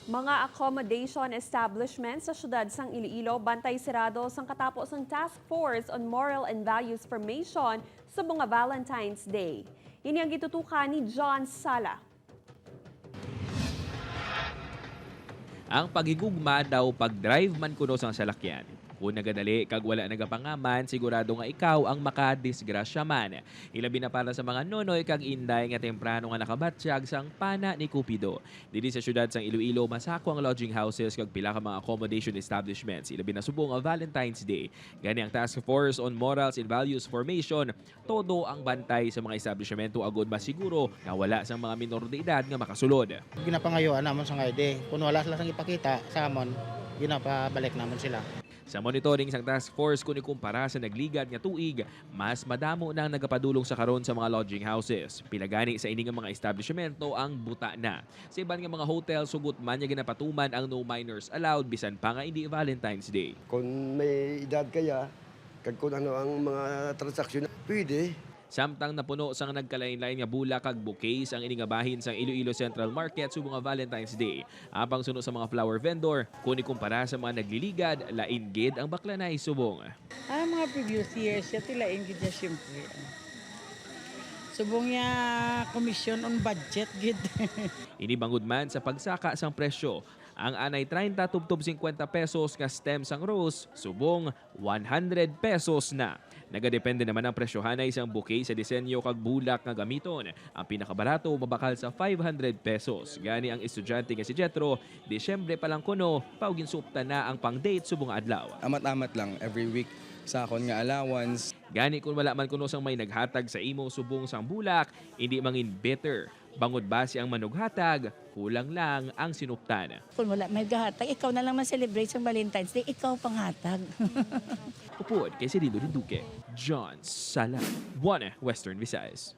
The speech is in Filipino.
Mga accommodation establishments sa syudad sang Iloilo bantay sirado sang katapos ng Task Force on Moral and Values Formation sa mga Valentine's Day. Ini ang gitutukan ni John Sala. Ang pagigugma daw pag-drive man kuno sang salakyan. Kung nagadali kag wala nagapangaman, sigurado nga ikaw ang makadisgrasya man. Ilabi na para sa mga nonoy kag inday nga temprano nga nakabatsyag sang pana ni Cupido. Dili sa syudad sang Iloilo masako ang lodging houses kag pila ka mga accommodation establishments. Ilabi na subong ang Valentine's Day. Gani ang Task Force on Morals and Values Formation, todo ang bantay sa mga establishmento agud masiguro nga wala sang mga minor de edad nga makasulod. Ginapangayuan naman sa ngayon. Kung wala sila sang ipakita sa amon, ginapabalik naman sila. Sa monitoring sang task force kung ikumpara sa nagligad nga tuig, mas madamo na ang nagapadulong sa karon sa mga lodging houses. Pilagani sa ining mga establishmento ang buta na. Sa iban nga mga hotel, sugot man nga ginapatuman ang no minors allowed bisan pa nga hindi Valentine's Day. Kung may edad kaya, kung ano ang mga transaksyon, pwede. Samtang napuno sang nagkalain-lain nga bula kag bouquets ang ining nga bahin sang Iloilo Central Market subong nga Valentine's Day. Apang suno sa mga flower vendor, kung ikumpara sa mga nagliligad, lain gid ang baklanay subong. Mga previous years, siya tilain gid siya siyempre. Subong niya commission on budget gid. Inibangod man sa pagsaka sang presyo. Ang anay 30 tubtob 50 pesos nga stem sang rose, subong 100 pesos na. Nagadepende naman ang presyohanay isang bouquet sa disenyo kag bulak nga gamiton. Ang pinakabarato mabakal sa 500 pesos. Gani ang estudyante nga si Jetro, Disyembre pa lang kuno, paugin supta na ang pang-date subong adlaw. Amat-amat lang every week sa akon nga allowance. Gani kung wala man kuno sang may naghatag sa imo subong sang bulak, hindi mangin bitter. Bangod base ang manughatag, kulang lang ang sinuptan. Kung wala may gahatag, ikaw na lang man-celebrate sa Valentine's Day, ikaw panghatag. Upod kay Cirilo Duque, John Sala, One Western Visayas.